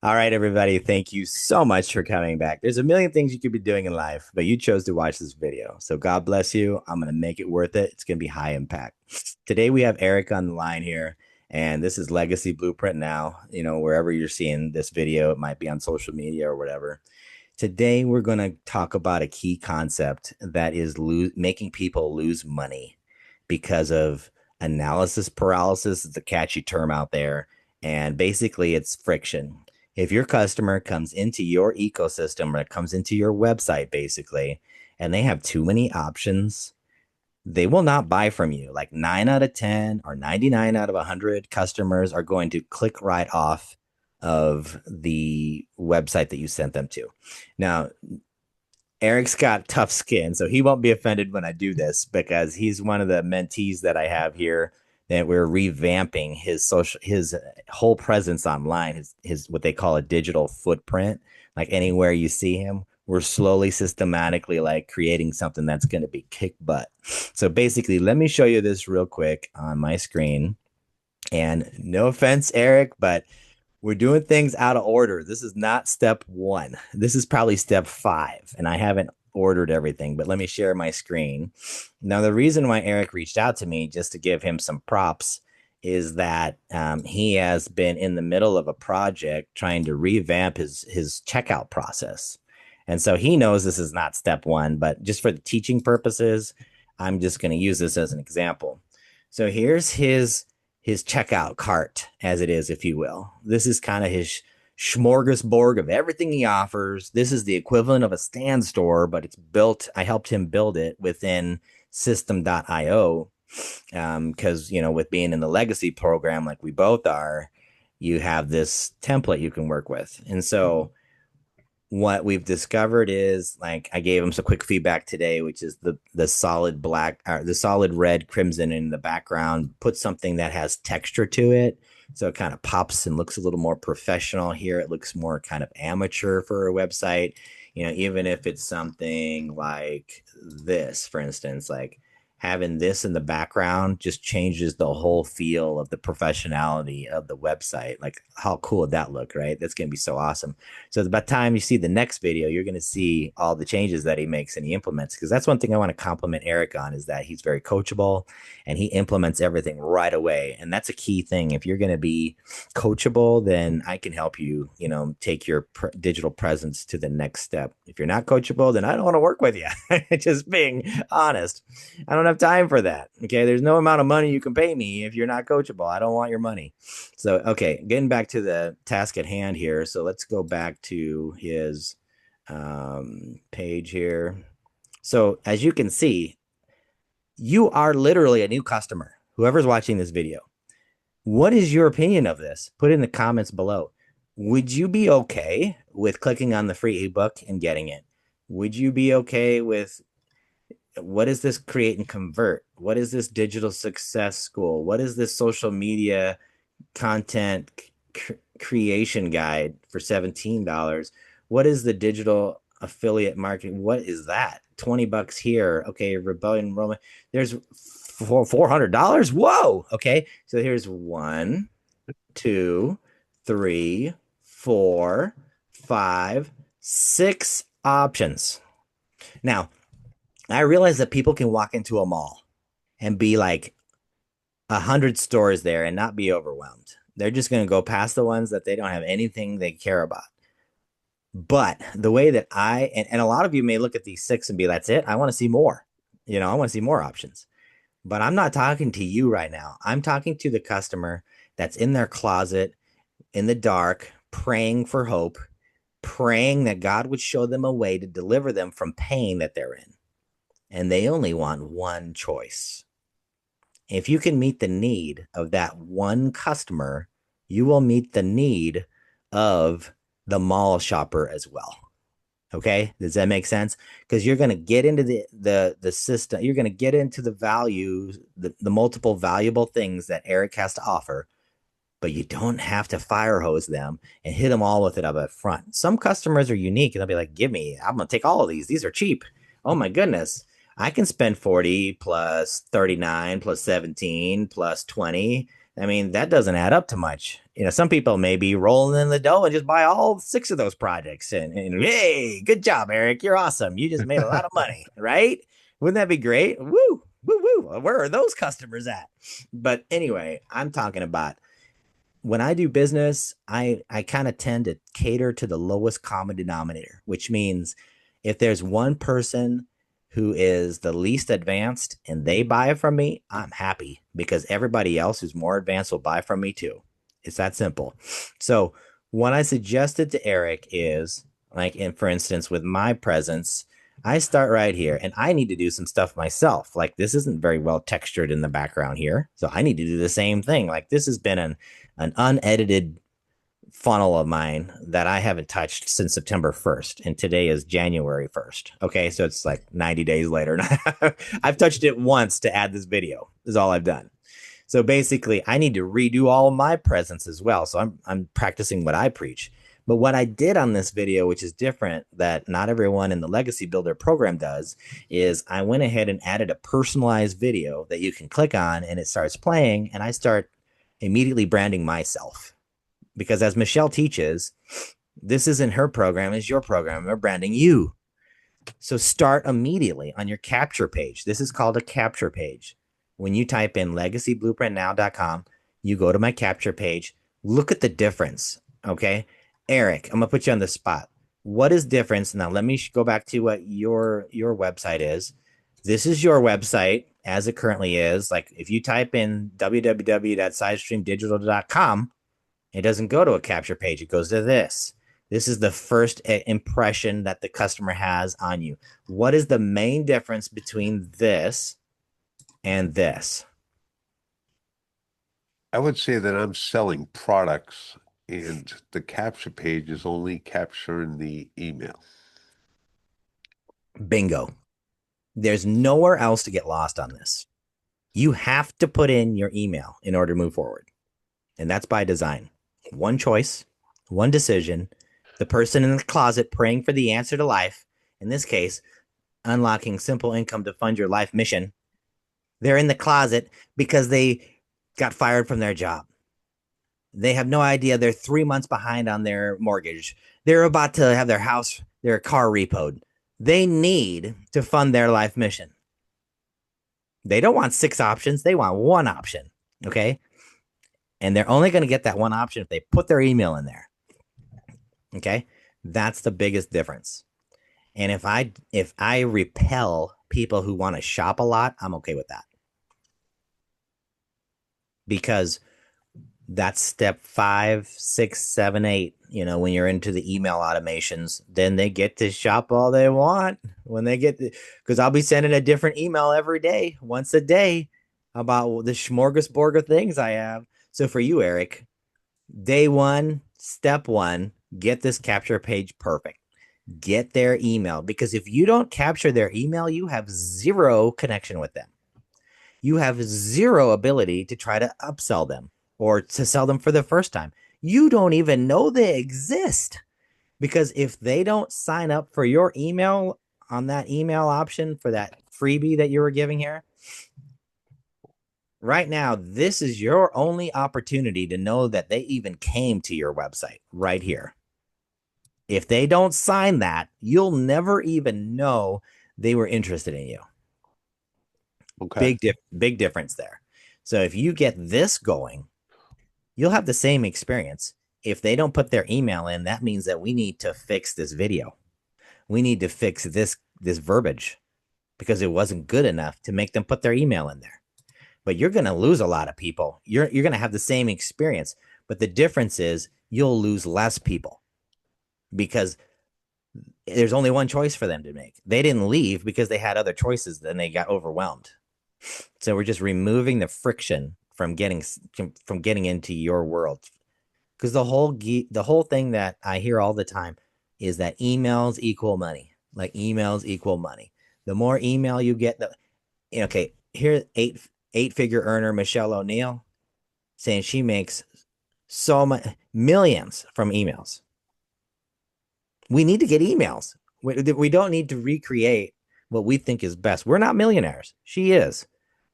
All right, everybody. Thank you so much for coming back. There's a million things you could be doing in life, but you chose to watch this video. So God bless you. I'm going to make it worth it. It's going to be high impact. Today we have Eric on the line here, and this is Legacy Blueprint Now. Wherever you're seeing this video, it might be on social media or whatever. Today we're going to talk about a key concept that is making people lose money because of analysis paralysis. It's a catchy term out there. And basically, it's friction. If your customer comes into your ecosystem or comes into your website, basically, and they have too many options, they will not buy from you. Like 9 out of 10 or 99 out of 100 customers are going to click right off of the website that you sent them to. Now, Eric's got tough skin, so he won't be offended when I do this because he's one of the mentees that I have here that we're revamping his whole presence online, his what they call a digital footprint. Like anywhere you see him, we're slowly systematically like creating something that's going to be kick butt. So basically, let me show you this real quick on my screen. And no offense, Eric, but we're doing things out of order. This is not step one. This is probably step five, and I haven't ordered everything, but let me share my screen. Now, the reason why Eric reached out to me, just to give him some props, is that he has been in the middle of a project trying to revamp his checkout process. And so he knows this is not step one, but just for the teaching purposes, I'm just going to use this as an example. So here's his checkout cart, as it is, if you will. This is kind of his smorgasbord of everything he offers. This is the equivalent of a stand store, but it's built. I helped him build it within system.io because, with being in the legacy program like we both are, you have this template you can work with. And so what we've discovered is like I gave him some quick feedback today, which is the solid black or the solid red crimson in the background. Put something that has texture to it, so it kind of pops and looks a little more professional. Here it looks more kind of amateur for a website. Even if it's something like this, for instance, like having this in the background just changes the whole feel of the professionality of the website. Like, how cool would that look, right? That's going to be so awesome. So by the time you see the next video, you're going to see all the changes that he makes and he implements. Because that's one thing I want to compliment Eric on, is that he's very coachable and he implements everything right away. And that's a key thing. If you're going to be coachable, then I can help you, take your digital presence to the next step. If you're not coachable, then I don't want to work with you. Just being honest. I don't have time for that. Okay. There's no amount of money you can pay me if you're not coachable. I don't want your money. So, okay, getting back to the task at hand here. So let's go back to his page here. So as you can see, you are literally a new customer, whoever's watching this video. What is your opinion of this? Put it in the comments below. Would you be okay with clicking on the free ebook and getting it? Would you be okay with what is this create and convert? What is this digital success school? What is this social media content creation guide for $17? What is the digital affiliate marketing? What is that? $20 here. Okay, rebellion Roman. There's $400. Whoa. Okay, so here's 1, 2, 3, 4, 5, 6 options. Now, I realize that people can walk into a mall and be like 100 stores there and not be overwhelmed. They're just going to go past the ones that they don't have anything they care about. But the way that and a lot of you may look at these 6 and be, that's it. I want to see more. I want to see more options. But I'm not talking to you right now. I'm talking to the customer that's in their closet in the dark, praying for hope, praying that God would show them a way to deliver them from pain that they're in. And they only want one choice. If you can meet the need of that one customer, you will meet the need of the mall shopper as well. Okay, does that make sense? Because you're going to get into the system, you're going to get into the values, the multiple valuable things that Eric has to offer, but you don't have to fire hose them and hit them all with it up front. Some customers are unique and they'll be like, give me, I'm going to take all of these. These are cheap. Oh my goodness. I can spend 40 plus 39 plus 17 plus 20. I mean, that doesn't add up to much. Some people may be rolling in the dough and just buy all 6 of those projects. And hey, good job, Eric. You're awesome. You just made a lot of money, right? Wouldn't that be great? Woo, woo, woo. Where are those customers at? But anyway, I'm talking about when I do business, I kind of tend to cater to the lowest common denominator, which means if there's one person who is the least advanced and they buy from me, I'm happy because everybody else who's more advanced will buy from me too. It's that simple. So what I suggested to Eric is like, and for instance, with my presence, I start right here and I need to do some stuff myself. Like this isn't very well textured in the background here. So I need to do the same thing. Like this has been an unedited funnel of mine that I haven't touched since September 1st. And today is January 1st. Okay. So it's like 90 days later. I've touched it once to add this video, is all I've done. So basically, I need to redo all of my presence as well. So I'm practicing what I preach. But what I did on this video, which is different that not everyone in the Legacy Builder program does, is I went ahead and added a personalized video that you can click on and it starts playing. And I start immediately branding myself. Because as Michelle teaches, this isn't her program, it's your program. We're branding you. So start immediately on your capture page. This is called a capture page. When you type in legacyblueprintnow.com, you go to my capture page. Look at the difference, okay? Eric, I'm going to put you on the spot. What is difference? Now, let me go back to what your website is. This is your website as it currently is. Like if you type in www.sidestreamdigital.com, it doesn't go to a capture page. It goes to this. This is the first impression that the customer has on you. What is the main difference between this and this? I would say that I'm selling products and the capture page is only capturing the email. Bingo. There's nowhere else to get lost on this. You have to put in your email in order to move forward. And that's by design. One choice, one decision, the person in the closet praying for the answer to life. In this case, unlocking simple income to fund your life mission. They're in the closet because they got fired from their job. They have no idea they're 3 months behind on their mortgage. They're about to have their car repoed. They need to fund their life mission. They don't want 6 options. They want one option. Okay. And they're only going to get that one option if they put their email in there. Okay. That's the biggest difference. And if I repel people who want to shop a lot, I'm okay with that. Because that's step 5, 6, 7, 8. When you're into the email automations, then they get to shop all they want. When they get because I'll be sending a different email every day, once a day, about the smorgasbord of things I have. So for you, Eric, day 1, step 1, get this capture page perfect. Get their email, because if you don't capture their email, you have zero connection with them. You have zero ability to try to upsell them or to sell them for the first time. You don't even know they exist, because if they don't sign up for your email on that email option for that freebie that you were giving here, right now, this is your only opportunity to know that they even came to your website right here. If they don't sign that, you'll never even know they were interested in you. Okay. Big difference there. So if you get this going, you'll have the same experience. If they don't put their email in, that means that we need to fix this video. We need to fix this verbiage, because it wasn't good enough to make them put their email in there. But you're going to lose a lot of people. You're going to have the same experience, but the difference is you'll lose less people, because there's only one choice for them to make. They didn't leave because they had other choices, then they got overwhelmed. So we're just removing the friction from getting into your world. Because the whole thing that I hear all the time is that emails equal money. Like emails equal money. The more email you get, okay, here's eight-figure earner Michelle O'Neill saying she makes so much millions from emails. We need to get emails. We don't need to recreate what we think is best. We're not millionaires. She is.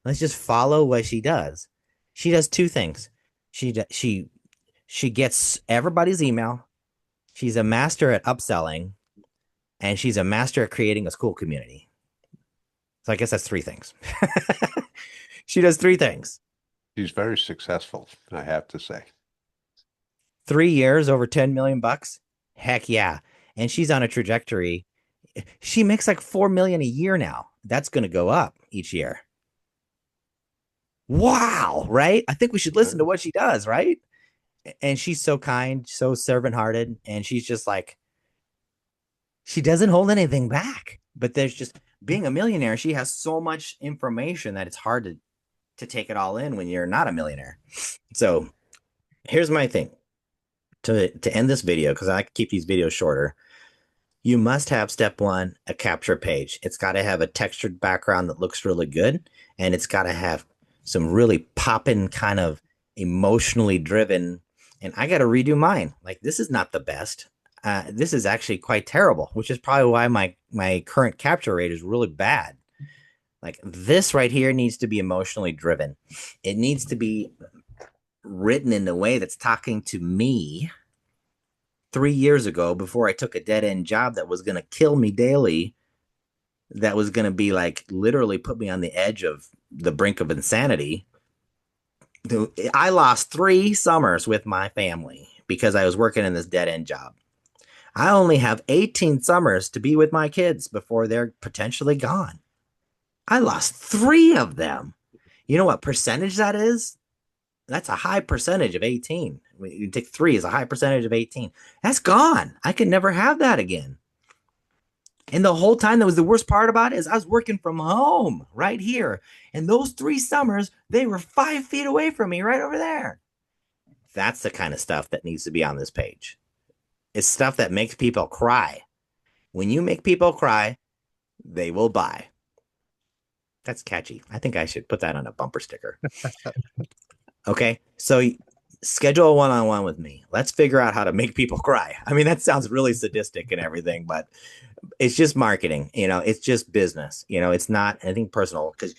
Let's just follow what she does. She does 2 things. She she gets everybody's email. She's a master at upselling, and she's a master at creating a school community. So I guess that's three things. She does three things. She's very successful, I have to say. 3 years, over 10 million bucks. Heck yeah. And she's on a trajectory. She makes like 4 million a year now. That's going to go up each year. Wow, right? I think we should listen to what she does, right? And she's so kind, so servant hearted, and she's just like, she doesn't hold anything back. But there's just being a millionaire, she has so much information that it's hard to take it all in when you're not a millionaire. So here's my thing to end this video, because I keep these videos shorter. You must have step one, a capture page. It's got to have a textured background that looks really good, and it's got to have some really popping kind of emotionally driven. And I got to redo mine. Like, this is not the best. This is actually quite terrible, which is probably why my current capture rate is really bad. Like, this right here needs to be emotionally driven. It needs to be written in a way that's talking to me 3 years ago, before I took a dead end job that was going to kill me daily, that was going to be like literally put me on the edge of the brink of insanity. I lost 3 summers with my family because I was working in this dead end job. I only have 18 summers to be with my kids before they're potentially gone. I lost 3 of them. You know what percentage that is? That's a high percentage of 18. You take 3 is a high percentage of 18. That's gone. I could never have that again. And the whole time, that was the worst part about it, is I was working from home right here. And those 3 summers, they were 5 feet away from me right over there. That's the kind of stuff that needs to be on this page. It's stuff that makes people cry. When you make people cry, they will buy. That's catchy. I think I should put that on a bumper sticker. Okay. So schedule a one-on-one with me. Let's figure out how to make people cry. I mean, that sounds really sadistic and everything, but it's just marketing. It's just business. It's not anything personal, because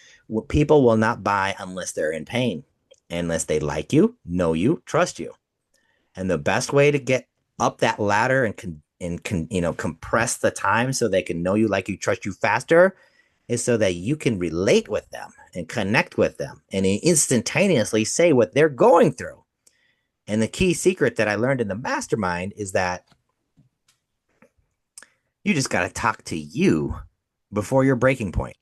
people will not buy unless they're in pain, unless they like you, know you, trust you. And the best way to get up that ladder and compress the time so they can know you, like you, trust you faster, is so that you can relate with them and connect with them and instantaneously say what they're going through. And the key secret that I learned in the mastermind is that you just got to talk to you before your breaking point.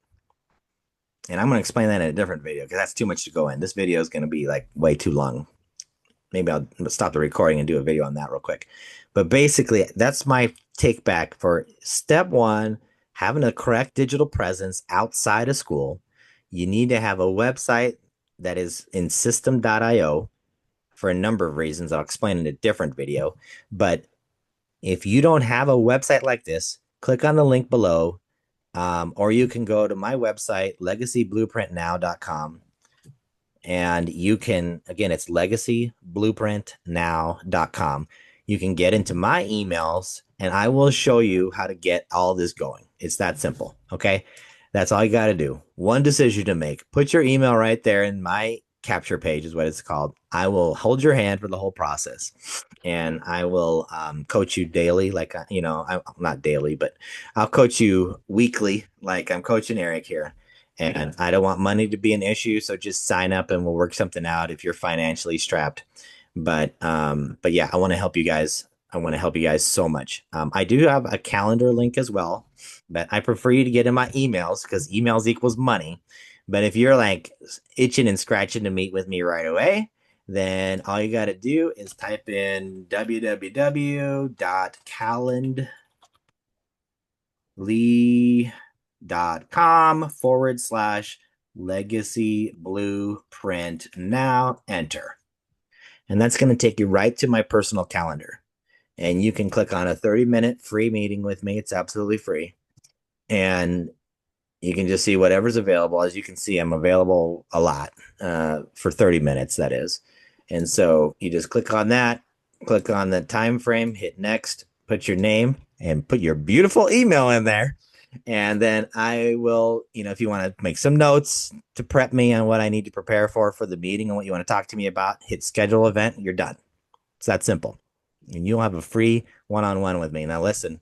And I'm going to explain that in a different video, because that's too much to go in. This video is going to be like way too long. Maybe I'll stop the recording and do a video on that real quick. But basically, that's my take back for step one, having a correct digital presence outside of school. You need to have a website that is in system.io for a number of reasons I'll explain in a different video. But if you don't have a website like this, click on the link below, or you can go to my website, legacyblueprintnow.com. And you can, again, it's legacyblueprintnow.com. You can get into my emails, and I will show you how to get all this going. It's that simple. Okay. That's all you got to do. One decision to make. Put your email right there in my capture page, is what it's called. I will hold your hand for the whole process, and I will coach you daily. Like, I'm not daily, but I'll coach you weekly, like I'm coaching Eric here. And I don't want money to be an issue, so just sign up and we'll work something out if you're financially strapped. But yeah, I want to help you guys. I want to help you guys so much. I do have a calendar link as well, but I prefer you to get in my emails, because emails equals money. But if you're like itching and scratching to meet with me right away, then all you got to do is type in www.calendly.com/legacy blueprint now, enter. And that's going to take you right to my personal calendar. And you can click on a 30-minute free meeting with me. It's absolutely free. And you can just see whatever's available. As you can see, I'm available a lot for 30 minutes, that is. And so you just click on that, click on the time frame, hit next, put your name, and put your beautiful email in there. And then I will, if you want to make some notes to prep me on what I need to prepare for the meeting and what you want to talk to me about, hit schedule event, you're done. It's that simple. And you'll have a free one-on-one with me. Now listen,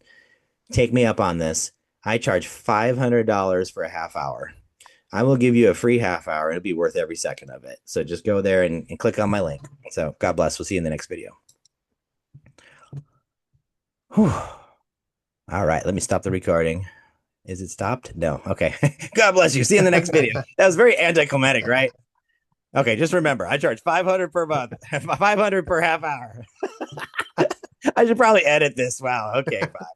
take me up on this. I charge $500 for a half hour. I will give you a free half hour. It'll be worth every second of it. So just go there and click on my link. So God bless. We'll see you in the next video. Whew. All right, let me stop the recording. Is it stopped? No. Okay. God bless you. See you in the next video. That was very anticlimactic, right? Okay, just remember, I charge 500 per month, 500 per half hour. I should probably edit this. Wow. Okay, bye.